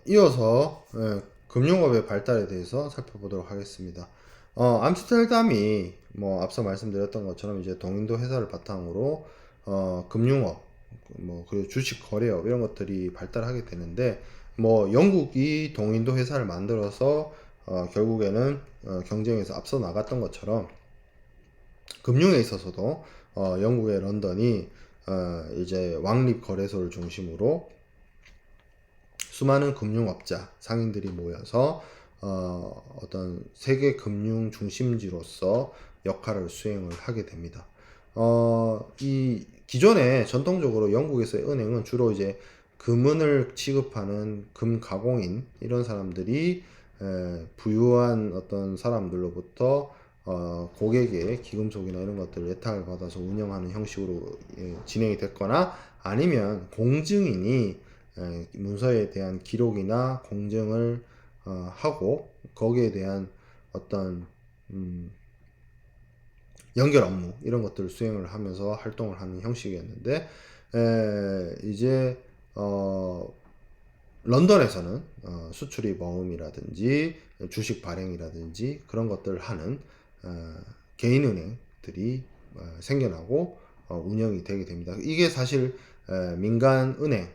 이어서 금융업의 발달에 대해서 살펴보도록 하겠습니다. 암스테르담이 뭐 앞서 말씀드렸던 것처럼 이제 동인도 회사를 바탕으로 금융업, 뭐 그리고 주식 거래업 이런 것들이 발달하게 되는데, 뭐 영국이 동인도 회사를 만들어서 결국에는 경쟁에서 앞서 나갔던 것처럼 금융에 있어서도 영국의 런던이 이제 왕립 거래소를 중심으로 수많은 금융업자 상인들이 모여서 어떤 세계 금융 중심지로서 역할을 수행을 하게 됩니다. 이 기존에 전통적으로 영국에서의 은행은 주로 이제 금은을 취급하는 금가공인 이런 사람들이 부유한 어떤 사람들로부터 고객의 기금속이나 이런 것들을 예탁을 받아서 운영하는 형식으로 진행이 됐거나, 아니면 공증인이 문서에 대한 기록이나 공증을 하고 거기에 대한 어떤 연결 업무 이런 것들을 수행을 하면서 활동을 하는 형식이었는데, 이제 런던에서는 수출입 모음이라든지 주식 발행이라든지 그런 것들을 하는 개인은행들이 생겨나고 운영이 되게 됩니다. 이게 사실 민간 은행,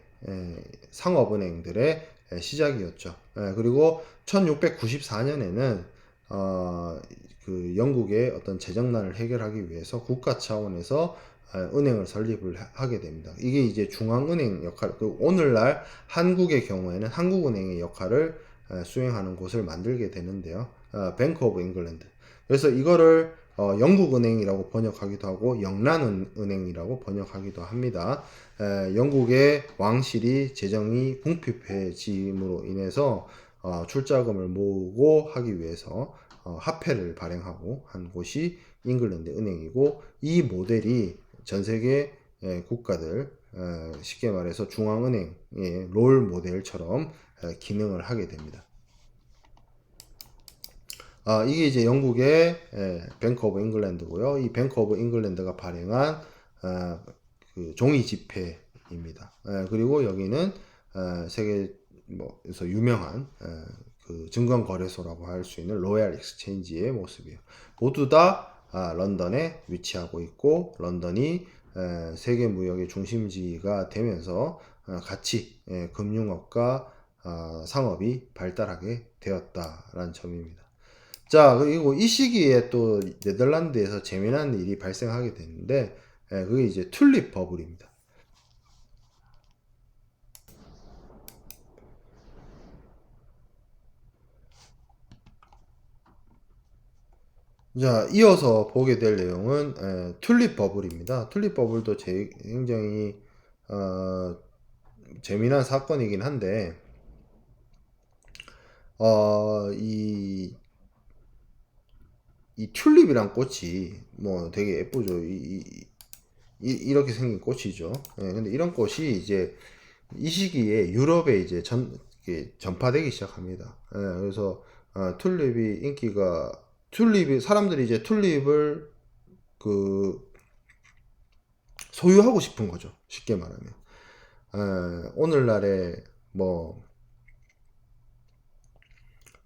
상업은행들의 시작이었죠. 그리고 1694년에는 그 영국의 어떤 재정난을 해결하기 위해서 국가 차원에서 은행을 설립을 하게 됩니다. 이게 이제 중앙은행 역할, 오늘날 한국의 경우에는 한국은행의 역할을 수행하는 곳을 만들게 되는데요. 뱅크 오브 잉글랜드. 그래서 이거를 영국은행이라고 번역하기도 하고 영란은행이라고 번역하기도 합니다. 영국의 왕실이 재정이 궁핍해짐으로 인해서 출자금을 모으고 하기 위해서 화폐를 발행하고 한 곳이 잉글랜드 은행이고, 이 모델이 전 세계 국가들, 쉽게 말해서 중앙은행의 롤 모델처럼 기능을 하게 됩니다. 이게 이제 영국의 뱅크 오브 잉글랜드고요. 이 뱅크 오브 잉글랜드가 발행한 그 종이 지폐입니다. 그리고 여기는 세계에서 유명한 그 증권거래소라고 할 수 있는 로얄 익스체인지의 모습이에요. 모두 다 런던에 위치하고 있고, 런던이 세계 무역의 중심지가 되면서 같이 금융업과 상업이 발달하게 되었다라는 점입니다. 자, 그리고 이 시기에 또 네덜란드에서 재미난 일이 발생하게 되는데, 그게 이제 튤립 버블입니다. 자, 이어서 보게 될 내용은 튤립 버블입니다. 튤립 버블도 굉장히 재미난 사건이긴 한데, 이 튤립이란 꽃이 뭐 되게 예쁘죠. 이렇게 생긴 꽃이죠. 근데 이런 꽃이 이제 이 시기에 유럽에 이제 전파되기 시작합니다. 그래서 튤립이 인기가, 튤립이 사람들이 이제 튤립을 그 소유하고 싶은 거죠. 쉽게 말하면 오늘날에 뭐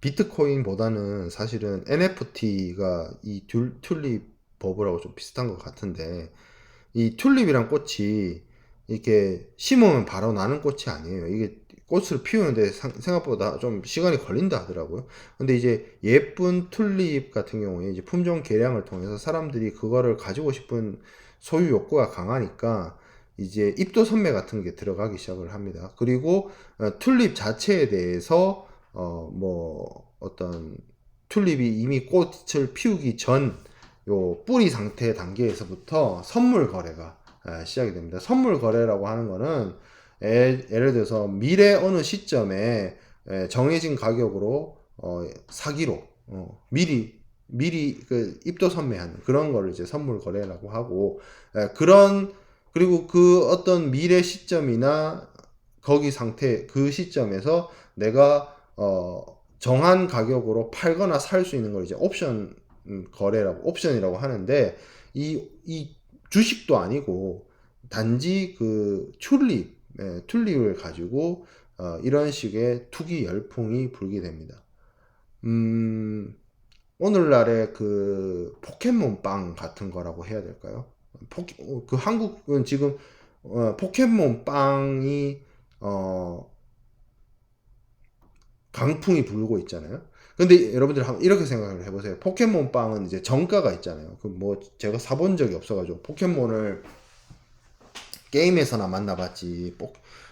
비트코인보다는 사실은 NFT가 이 튤립 버블하고 좀 비슷한 것 같은데, 이 튤립이란 꽃이 이렇게 심으면 바로 나는 꽃이 아니에요. 이게 꽃을 피우는데 생각보다 좀 시간이 걸린다 하더라고요. 근데 이제 예쁜 튤립 같은 경우에 이제 품종 개량을 통해서 사람들이 그거를 가지고 싶은 소유 욕구가 강하니까 이제 입도 선매 같은 게 들어가기 시작을 합니다. 그리고 튤립 자체에 대해서 뭐 어떤 튤립이 이미 꽃을 피우기 전 요 뿌리 상태 단계에서부터 선물 거래가 시작이 됩니다. 선물 거래라고 하는 거는 예를 들어서 미래 어느 시점에 정해진 가격으로 사기로 미리 그 입도 선매하는 그런 거를 이제 선물 거래라고 하고, 그런, 그리고 그 어떤 미래 시점이나 거기 상태 그 시점에서 내가 정한 가격으로 팔거나 살 수 있는 걸 이제 옵션 거래라고, 옵션이라고 하는데, 이 주식도 아니고 단지 그 튤립을 가지고 이런 식의 투기 열풍이 불게 됩니다. 오늘날의 그 포켓몬빵 같은 거라고 해야 될까요? 그 한국은 지금 포켓몬빵이 강풍이 불고 있잖아요. 근데 여러분들 한번 이렇게 생각을 해보세요. 포켓몬빵은 이제 정가가 있잖아요. 그 뭐 제가 사본 적이 없어가지고 포켓몬을 게임에서나 만나봤지.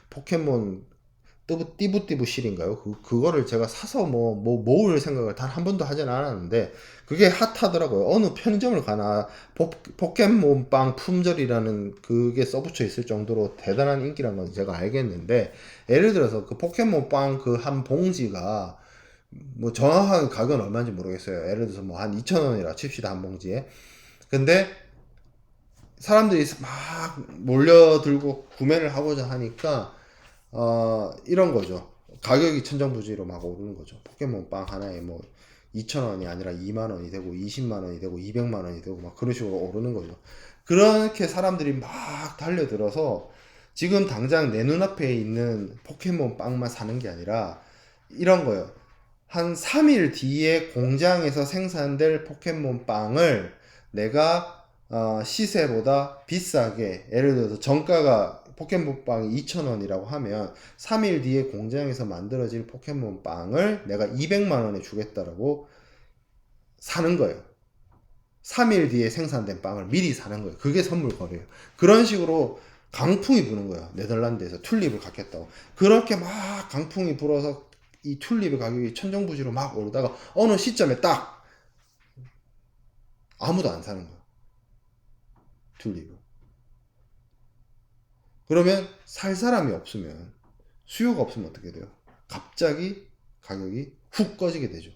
포켓몬 띠부띠부 실인가요? 그거를 제가 사서 모을 생각을 단 한 번도 하진 않았는데, 그게 핫하더라고요. 어느 편의점을 가나, 포켓몬빵 품절이라는 그게 써붙여 있을 정도로 대단한 인기란 건 제가 알겠는데, 예를 들어서 그 포켓몬빵 그 한 봉지가, 뭐 정확한 가격은 얼마인지 모르겠어요. 예를 들어서 뭐 한 2,000원이라 칩시다, 한 봉지에. 근데, 사람들이 막 몰려들고 구매를 하고자 하니까, 이런 거죠. 가격이 천정부지로 막 오르는 거죠. 포켓몬빵 하나에 뭐 2,000원이 아니라 2만원이 되고 20만원이 되고 200만원이 되고 막 그런 식으로 오르는 거죠. 그렇게 사람들이 막 달려들어서 지금 당장 내 눈앞에 있는 포켓몬빵만 사는 게 아니라 이런 거예요. 한 3일 뒤에 공장에서 생산될 포켓몬빵을 내가 시세보다 비싸게, 예를 들어서 정가가 포켓몬빵이 2,000원이라고 하면 3일 뒤에 공장에서 만들어질 포켓몬빵을 내가 200만원에 주겠다라고 사는 거예요. 3일 뒤에 생산된 빵을 미리 사는 거예요. 그게 선물 거래예요. 그런 식으로 강풍이 부는 거예요. 네덜란드에서 튤립을 갖겠다고. 그렇게 막 강풍이 불어서 이 튤립의 가격이 천정부지로 막 오르다가 어느 시점에 딱 아무도 안 사는 거예요. 튤립을. 그러면 살 사람이 없으면, 수요가 없으면 어떻게 돼요? 갑자기 가격이 훅 꺼지게 되죠.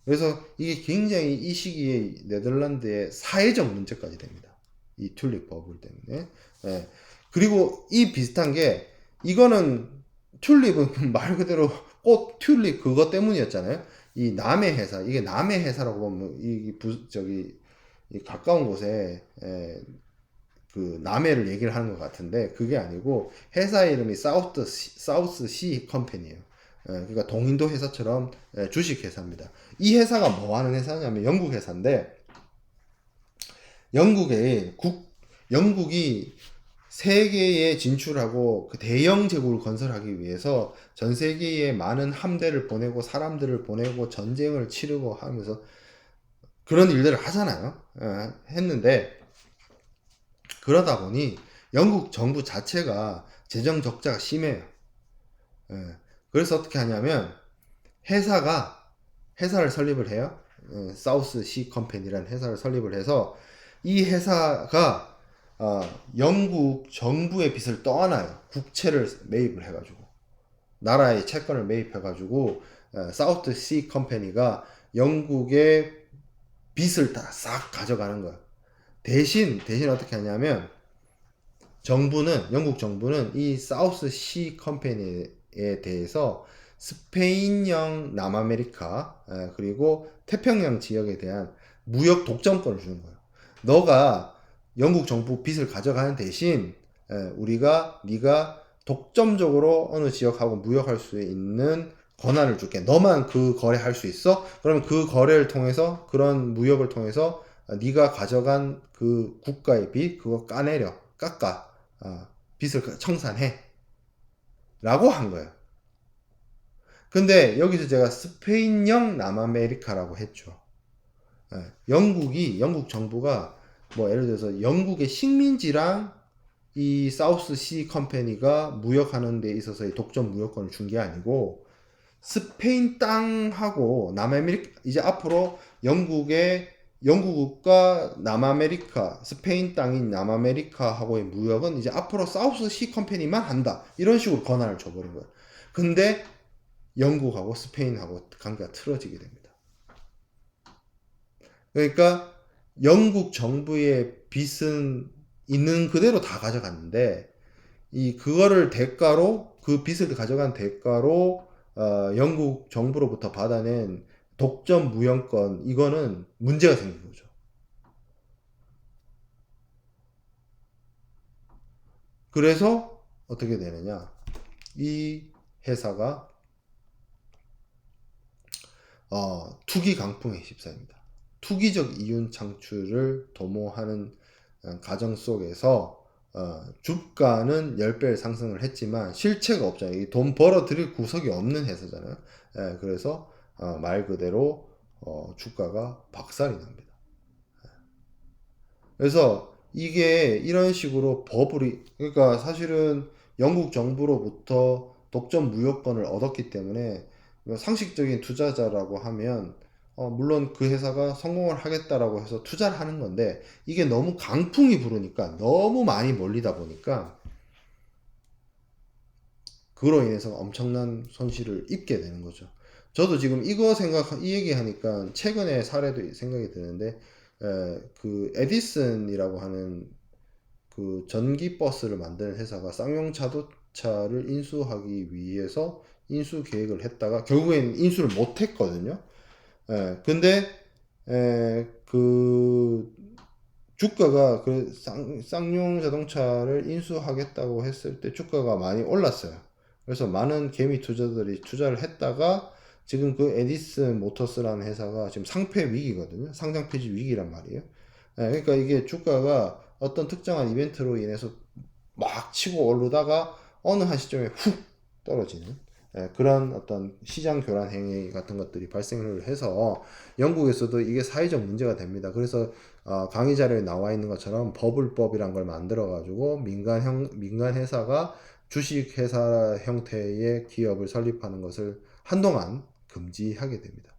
그래서 이게 굉장히 이 시기에 네덜란드의 사회적 문제까지 됩니다. 이 튤립 버블 때문에. 예. 그리고 이 비슷한 게, 이거는 튤립은 말 그대로 꽃 튤립 그거 때문이었잖아요. 이 남해 회사, 이게 남해 회사라고 보면 이 가까운 곳에 그 남해를 얘기를 하는 것 같은데, 그게 아니고 회사 이름이 사우스 시 컴퍼니예요. 그러니까 동인도 회사처럼 주식 회사입니다. 이 회사가 뭐 하는 회사냐면 영국 회사인데, 영국이 세계에 진출하고 그 대영 제국을 건설하기 위해서 전 세계에 많은 함대를 보내고 사람들을 보내고 전쟁을 치르고 하면서 그런 일들을 하잖아요. 했는데, 그러다 보니 영국 정부 자체가 재정 적자가 심해요. 그래서 어떻게 하냐면 회사를 설립을 해요. 사우스 시 컴퍼니라는 회사를 설립을 해서 이 회사가 영국 정부의 빚을 떠안아요. 국채를 매입을 해가지고, 나라의 채권을 매입해가지고 사우스 시 컴퍼니가 영국의 빚을 다 싹 가져가는 거예요. 대신 어떻게 하냐면 영국 정부는 이 사우스 시 컴퍼니에 대해서 스페인령 남아메리카 그리고 태평양 지역에 대한 무역 독점권을 주는 거예요. 너가 영국 정부 빚을 가져가는 대신 네가 독점적으로 어느 지역하고 무역할 수 있는 권한을 줄게. 너만 그 거래할 수 있어? 그러면 그 거래를 통해서, 그런 무역을 통해서 네가 가져간 그 국가의 빚 그거 깎아 빚을 청산해 라고 한 거예요. 근데 여기서 제가 스페인령 남아메리카라고 했죠. 영국 정부가 뭐 예를 들어서 영국의 식민지랑 이 사우스 시 컴퍼니가 무역하는 데 있어서의 독점 무역권을 준 게 아니고, 스페인 땅하고 남아메리카, 이제 앞으로 영국과 남아메리카, 스페인 땅인 남아메리카하고의 무역은 이제 앞으로 사우스 시 컴퍼니만 한다, 이런 식으로 권한을 줘버린 거예요. 근데 영국하고 스페인하고 관계가 틀어지게 됩니다. 그러니까 영국 정부의 빚은 있는 그대로 다 가져갔는데, 그거를 대가로, 그 빚을 가져간 대가로 영국 정부로부터 받아낸 독점 무역권, 이거는 문제가 생긴 거죠. 그래서 어떻게 되느냐, 이 회사가 투기 강풍에 휩싸입니다. 투기적 이윤 창출을 도모하는 과정 속에서 주가는 10배 상승을 했지만 실체가 없잖아요. 돈 벌어 들일 구석이 없는 회사잖아요. 그래서 말 그대로 주가가 박살이 납니다. 그래서 이게 이런 식으로 버블이, 그러니까 사실은 영국 정부로부터 독점 무효권을 얻었기 때문에 상식적인 투자자라고 하면 물론 그 회사가 성공을 하겠다라고 해서 투자를 하는 건데, 이게 너무 강풍이 부르니까, 너무 많이 몰리다 보니까 그로 인해서 엄청난 손실을 입게 되는 거죠. 저도 지금 이 얘기하니까 최근에 사례도 생각이 드는데, 그 에디슨이라고 하는 그 전기 버스를 만드는 회사가 쌍용 자동차를 인수하기 위해서 인수 계획을 했다가 결국엔 인수를 못 했거든요. 근데 그 주가가 쌍용 자동차를 인수하겠다고 했을 때 주가가 많이 올랐어요. 그래서 많은 개미 투자들이 투자를 했다가 지금 그 에디슨 모터스라는 회사가 지금 상폐 위기거든요. 상장 폐지 위기란 말이에요. 그러니까 이게 주가가 어떤 특정한 이벤트로 인해서 막 치고 오르다가 어느 한 시점에 훅 떨어지는 그런 어떤 시장 교란 행위 같은 것들이 발생을 해서 영국에서도 이게 사회적 문제가 됩니다. 그래서 강의 자료에 나와 있는 것처럼 버블법이란 걸 만들어 가지고 민간 회사가 주식 회사 형태의 기업을 설립하는 것을 한동안 금지하게 됩니다.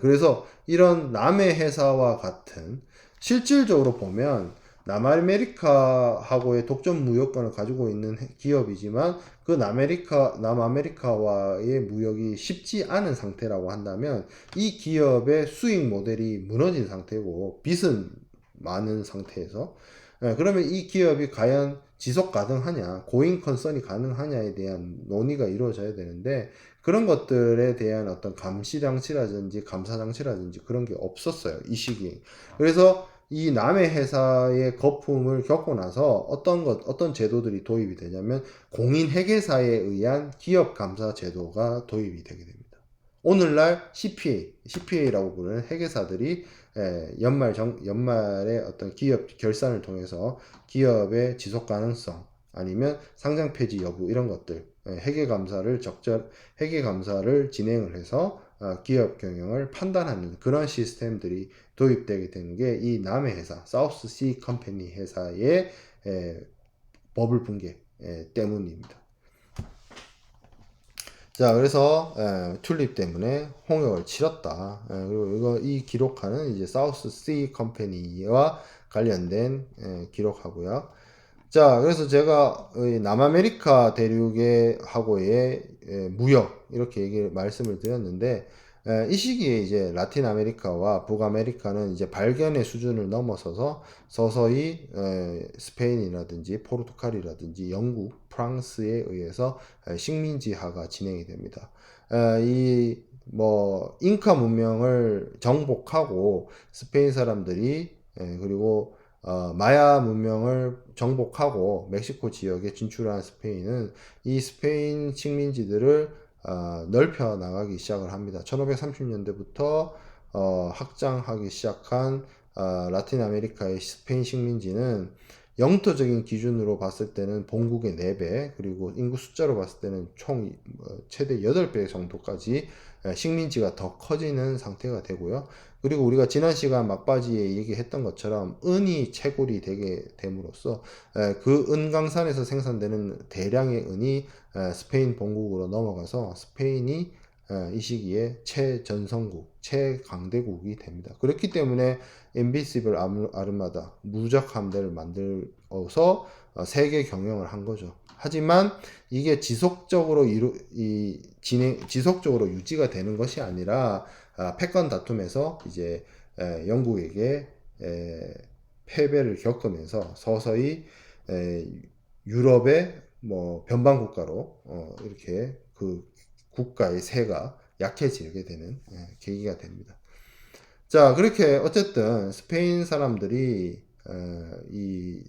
그래서 이런 남의 회사와 같은, 실질적으로 보면 남아메리카하고의 독점 무역권을 가지고 있는 기업이지만 그 남아메리카와의 무역이 쉽지 않은 상태라고 한다면 이 기업의 수익 모델이 무너진 상태고 빚은 많은 상태에서, 그러면 이 기업이 과연 지속 가능하냐, 고잉 컨선이 가능하냐에 대한 논의가 이루어져야 되는데, 그런 것들에 대한 어떤 감시 장치라든지 감사 장치라든지 그런 게 없었어요, 이 시기에. 그래서 이 남의 회사의 거품을 겪고 나서 어떤 제도들이 도입이 되냐면 공인 회계사에 의한 기업 감사 제도가 도입이 되게 됩니다. 오늘날 CPA라고 부르는 회계사들이 연말에 어떤 기업 결산을 통해서 기업의 지속 가능성 아니면 상장 폐지 여부 이런 것들 회계 감사를 진행을 해서 기업 경영을 판단하는 그런 시스템들이 도입되게 되는 게 이 남의 회사 사우스 씨 컴퍼니 회사의 버블 붕괴 때문입니다. 자, 그래서 튤립 때문에 홍역을 치렀다. 그리고 이 기록하는 이제 사우스 씨 컴퍼니와 관련된 기록하고요. 자, 그래서 제가 남아메리카 대륙의 하고의 무역 이렇게 말씀을 드렸는데, 이 시기에 이제 라틴 아메리카와 북아메리카는 이제 발견의 수준을 넘어서서 서서히 스페인이라든지 포르투갈이라든지 영국, 프랑스에 의해서 식민지화가 진행이 됩니다. 이 뭐 잉카 문명을 정복하고 스페인 사람들이 그리고 마야 문명을 정복하고 멕시코 지역에 진출한 스페인은 이 스페인 식민지들을 넓혀 나가기 시작을 합니다. 1530년대부터 확장하기 시작한 라틴 아메리카의 스페인 식민지는 영토적인 기준으로 봤을 때는 본국의 4배, 그리고 인구 숫자로 봤을 때는 총 최대 8배 정도까지 식민지가 더 커지는 상태가 되고요. 그리고 우리가 지난 시간 막바지에 얘기했던 것처럼 은이 채굴이 되게 됨으로써 그 은강산에서 생산되는 대량의 은이 스페인 본국으로 넘어가서 스페인이 이 시기에 최전성국, 최강대국이 됩니다. 그렇기 때문에 인비시블 아르마다 무적 함대를 만들어서 세계 경영을 한 거죠. 하지만 이게 지속적으로 유지가 되는 것이 아니라 패권 다툼에서 이제 영국에게 패배를 겪으면서 서서히 유럽의 뭐 변방 국가로 이렇게 그 국가의 세가 약해지게 되는 계기가 됩니다. 자, 그렇게 어쨌든 스페인 사람들이 이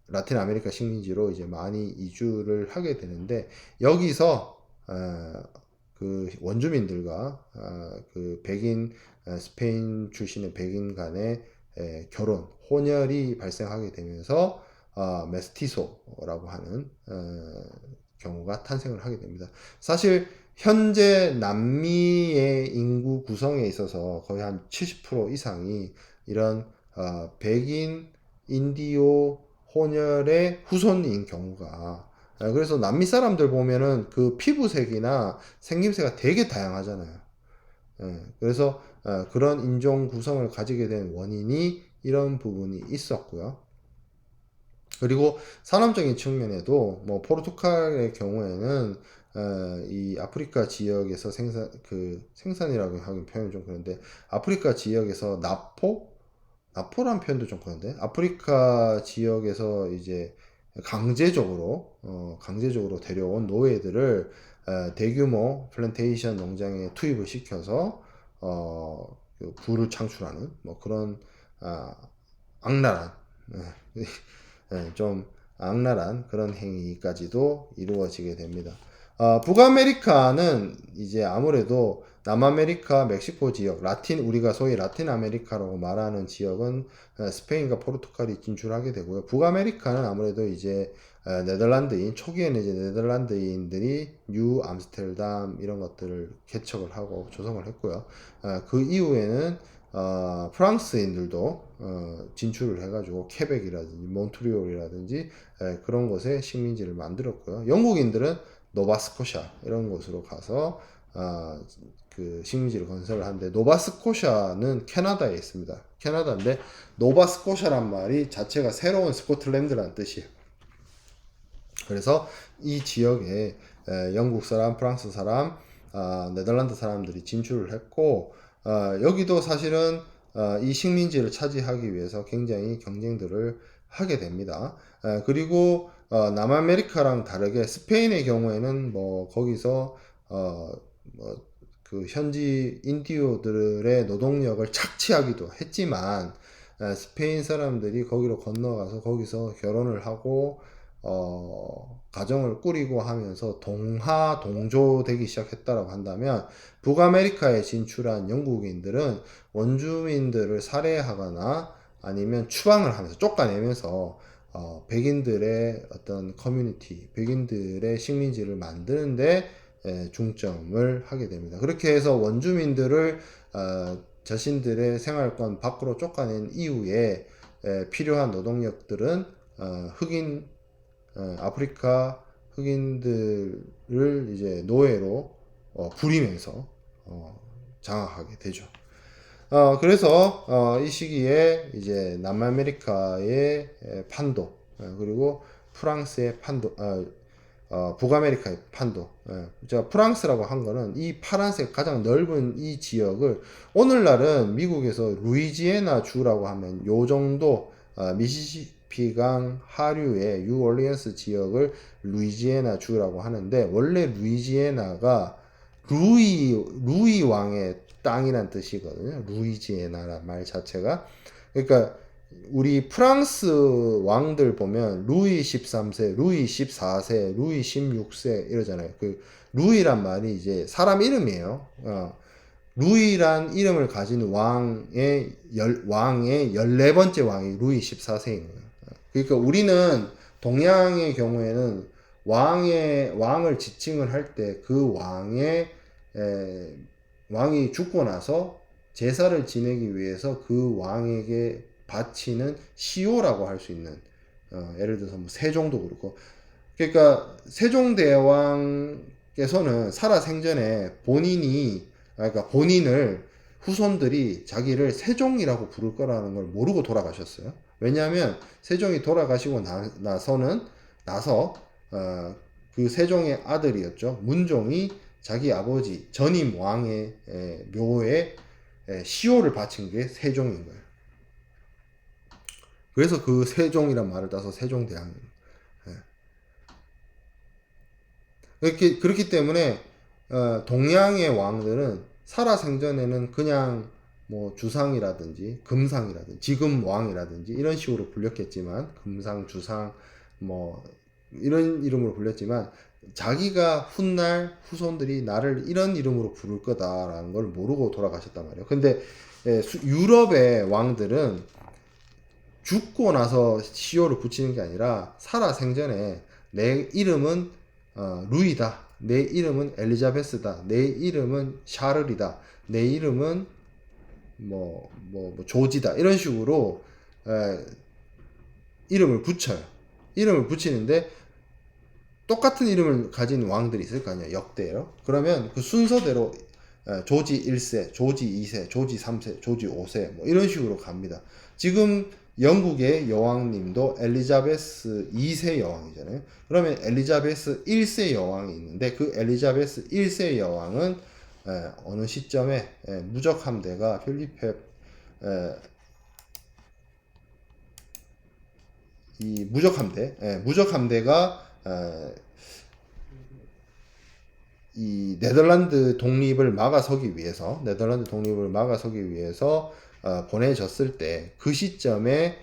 라틴 아메리카 식민지로 이제 많이 이주를 하게 되는데, 여기서 그 원주민들과 그 백인 스페인 출신의 백인 간의 결혼 혼혈이 발생하게 되면서 메스티소라고 하는 경우가 탄생을 하게 됩니다. 사실 현재 남미의 인구 구성에 있어서 거의 한 70% 이상이 이런 백인 인디오 혼혈의 후손인 경우가, 그래서 남미 사람들 보면은 그 피부색이나 생김새가 되게 다양하잖아요. 그래서 그런 인종 구성을 가지게 된 원인이 이런 부분이 있었고요. 그리고 산업적인 측면에도 뭐 포르투갈의 경우에는 이 아프리카 지역에서 생산이라고 하긴 표현이 좀 그런데, 아프리카 지역에서 나포란 표현도 좀 그런데, 아프리카 지역에서 이제 강제적으로 데려온 노예들을 대규모 플랜테이션 농장에 투입을 시켜서 그 부를 창출하는 뭐 그런 아, 악랄한 좀 악랄한 그런 행위까지도 이루어지게 됩니다. 북아메리카는 이제 아무래도 남아메리카, 멕시코 지역, 우리가 소위 라틴 아메리카라고 말하는 지역은 스페인과 포르투갈이 진출하게 되고요. 북아메리카는 아무래도 이제 초기에는 이제 네덜란드인들이 뉴 암스테르담 이런 것들을 개척을 하고 조성을 했고요. 그 이후에는 프랑스인들도 진출을 해가지고 케벡이라든지 몬트리올이라든지 그런 곳에 식민지를 만들었고요. 영국인들은 노바스코샤 이런 곳으로 가서 그 식민지를 건설을 하는데, 노바스코샤는 캐나다에 있습니다. 캐나다인데 노바스코샤란 말이 자체가 새로운 스코틀랜드라는 뜻이에요. 그래서 이 지역에 영국 사람, 프랑스 사람, 네덜란드 사람들이 진출을 했고, 여기도 사실은 이 식민지를 차지하기 위해서 굉장히 경쟁들을 하게 됩니다. 그리고 남아메리카랑 다르게 스페인의 경우에는 뭐 거기서 그 현지 인디오들의 노동력을 착취하기도 했지만, 스페인 사람들이 거기로 건너가서 거기서 결혼을 하고 가정을 꾸리고 하면서 동조되기 시작했다라고 한다면, 북아메리카에 진출한 영국인들은 원주민들을 살해하거나 아니면 추방을 하면서 쫓아내면서 백인들의 어떤 커뮤니티, 백인들의 식민지를 만드는데 중점을 하게 됩니다. 그렇게 해서 원주민들을 자신들의 생활권 밖으로 쫓아낸 이후에 필요한 노동력들은 아프리카 흑인들을 이제 노예로 부리면서 장악하게 되죠. 그래서 이 시기에 이제 남아메리카의 판도, 그리고 프랑스의 판도, 북아메리카의 판도. 제가 프랑스라고 한 거는 이 파란색 가장 넓은 이 지역을, 오늘날은 미국에서 루이지애나 주라고 하면 요 정도 미시시피강 하류의 뉴올리언스 지역을 루이지애나 주라고 하는데, 원래 루이지애나가 루이 왕의 땅이란 뜻이거든요. 루이지애나란 말 자체가. 그러니까 우리 프랑스 왕들 보면 루이 13세, 루이 14세, 루이 16세 이러잖아요. 그 루이란 말이 이제 사람 이름이에요. 루이란 이름을 가진 왕의 14번째 왕이 루이 14세인 거예요. 그러니까 우리는 동양의 경우에는 왕을 지칭을 할 때 그 왕이 죽고 나서 제사를 지내기 위해서 그 왕에게 바치는 시효라고 할 수 있는, 예를 들어서 뭐 세종도 그렇고, 그러니까 세종대왕께서는 살아생전에 본인을 후손들이 자기를 세종이라고 부를 거라는 걸 모르고 돌아가셨어요. 왜냐하면 세종이 돌아가시고 나서 그 세종의 아들이었죠, 문종이 자기 아버지 전임 왕의 묘에 시호를 바친 게 세종인 거예요. 그래서 그 세종이란 말을 따서 세종대왕입니다. 그렇기 때문에 동양의 왕들은 살아생전에는 그냥 뭐 주상이라든지 금상이라든지 지금왕이라든지 이런 식으로 불렸겠지만 금상 주상 뭐 이런 이름으로 불렸지만 자기가 훗날 후손들이 나를 이런 이름으로 부를 거다라는 걸 모르고 돌아가셨단 말이에요. 근데 유럽의 왕들은 죽고 나서 시호를 붙이는 게 아니라 살아 생전에 내 이름은 루이다, 내 이름은 엘리자베스다, 내 이름은 샤를이다, 내 이름은 뭐 조지다 이런 식으로 이름을 붙여요. 이름을 붙이는데 똑같은 이름을 가진 왕들이 있을 거 아니에요. 역대로. 그러면 그 순서대로 조지 1세, 조지 2세, 조지 3세, 조지 5세 뭐 이런 식으로 갑니다. 지금 영국의 여왕님도 엘리자베스 2세 여왕이잖아요. 그러면 엘리자베스 1세 여왕이 있는데 그 엘리자베스 1세 여왕은 어느 시점에 무적 함대가 필리페 이 무적 함대, 무적 함대가 이 네덜란드 독립을 막아서기 위해서 보내졌을 때 그 시점에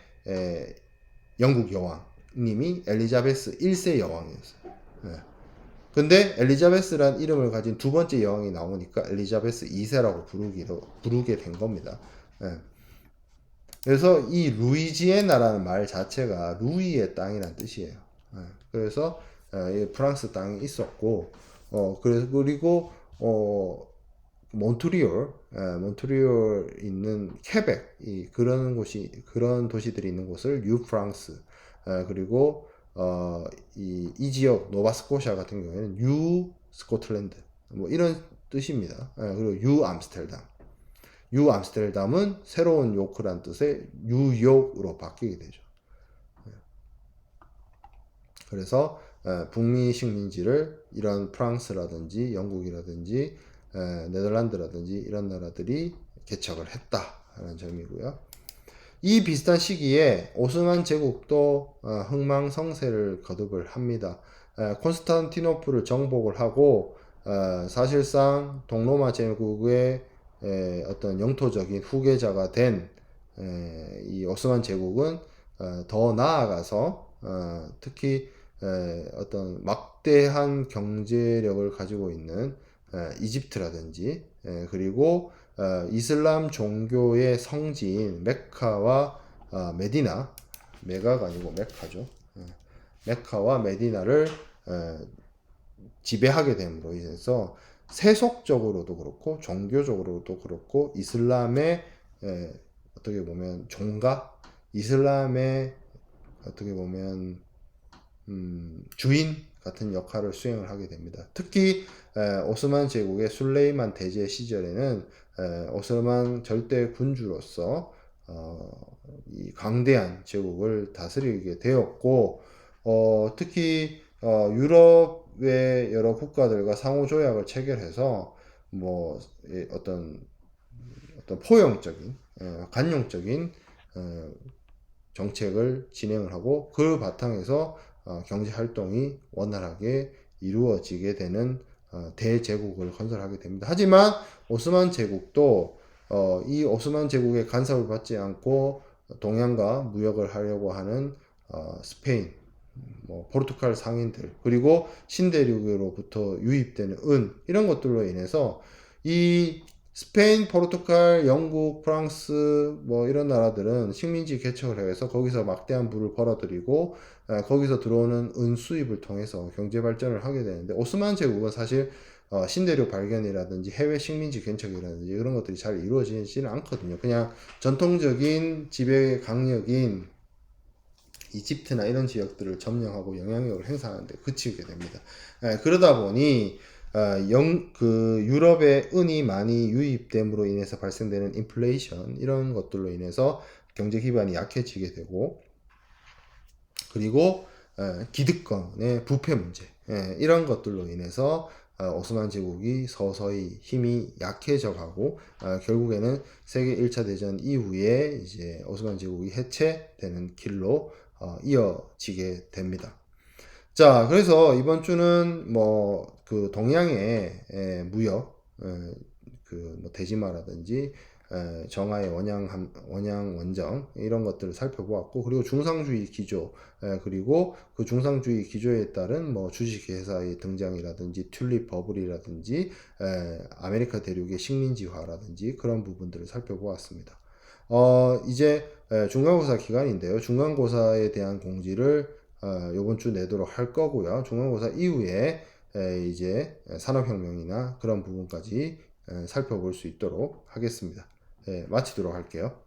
영국 여왕님이 엘리자베스 1세 여왕이었어요. 근데 엘리자베스란 이름을 가진 두 번째 여왕이 나오니까 엘리자베스 2세라고 부르게 된 겁니다. 그래서 이 루이지애나라는 말 자체가 루이의 땅이라는 뜻이에요. 그래서 프랑스 땅이 있었고, 그리고 몬트리올 있는 퀘벡, 그런 도시들이 있는 곳을 뉴 프랑스, 그리고 이 지역 노바스코샤 같은 경우에는 뉴 스코틀랜드, 뭐 이런 뜻입니다. 그리고 뉴 암스테르담은 새로운 요크란 뜻의 뉴욕으로 바뀌게 되죠. 그래서 북미 식민지를 이런 프랑스라든지 영국이라든지 네덜란드라든지 이런 나라들이 개척을 했다라는 점이고요. 이 비슷한 시기에 오스만 제국도 흥망성쇠를 거듭을 합니다. 콘스탄티노플을 정복을 하고 사실상 동로마 제국의 어떤 영토적인 후계자가 된 이 오스만 제국은 더 나아가서 특히 어떤 막대한 경제력을 가지고 있는 이집트라든지 그리고 이슬람 종교의 성지인 메카와 메디나, 메가가 아니고 메카죠. 메카와 메디나를 지배하게 됨으로 인해서 세속적으로도 그렇고 종교적으로도 그렇고 이슬람의 어떻게 보면 종가, 이슬람의 어떻게 보면 주인 같은 역할을 수행을 하게 됩니다. 특히 오스만 제국의 술레이만 대제 시절에는 오스만 절대 군주로서 이 강대한 제국을 다스리게 되었고 특히 유럽의 여러 국가들과 상호 조약을 체결해서 뭐 어떤 포용적인 관용적인 정책을 진행을 하고 그 바탕에서 경제 활동이 원활하게 이루어지게 되는 대제국을 건설하게 됩니다. 하지만 오스만 제국도 이 오스만 제국의 간섭을 받지 않고 동양과 무역을 하려고 하는 스페인, 뭐 포르투갈 상인들 그리고 신대륙으로부터 유입되는 이런 것들로 인해서 이 스페인, 포르투갈, 영국, 프랑스 뭐 이런 나라들은 식민지 개척을 해서 거기서 막대한 부를 벌어들이고 거기서 들어오는 은 수입을 통해서 경제 발전을 하게 되는데 오스만 제국은 사실 신대륙 발견이라든지 해외 식민지 개척이라든지 이런 것들이 잘 이루어지지는 않거든요. 그냥 전통적인 지배 강력인 이집트나 이런 지역들을 점령하고 영향력을 행사하는 데 그치게 됩니다. 그러다 보니 유럽의 은이 많이 유입됨으로 인해서 발생되는 인플레이션 이런 것들로 인해서 경제 기반이 약해지게 되고 그리고 기득권의 부패 문제 이런 것들로 인해서 오스만 제국이 서서히 힘이 약해져 가고 결국에는 세계 1차 대전 이후에 이제 오스만 제국이 해체되는 길로 이어지게 됩니다. 자, 그래서 이번 주는 뭐 그 동양의 무역, 그 뭐 대지마라든지 정화의 원양 원정 이런 것들을 살펴보았고, 그리고 중상주의 기조, 그리고 그 중상주의 기조에 따른 뭐 주식회사의 등장이라든지 튤립 버블이라든지 아메리카 대륙의 식민지화라든지 그런 부분들을 살펴보았습니다. 이제 중간고사 기간인데요. 중간고사에 대한 공지를 요번 주 내도록 할 거고요. 중간고사 이후에 이제 산업혁명이나 그런 부분까지 살펴볼 수 있도록 하겠습니다. 마치도록 할게요.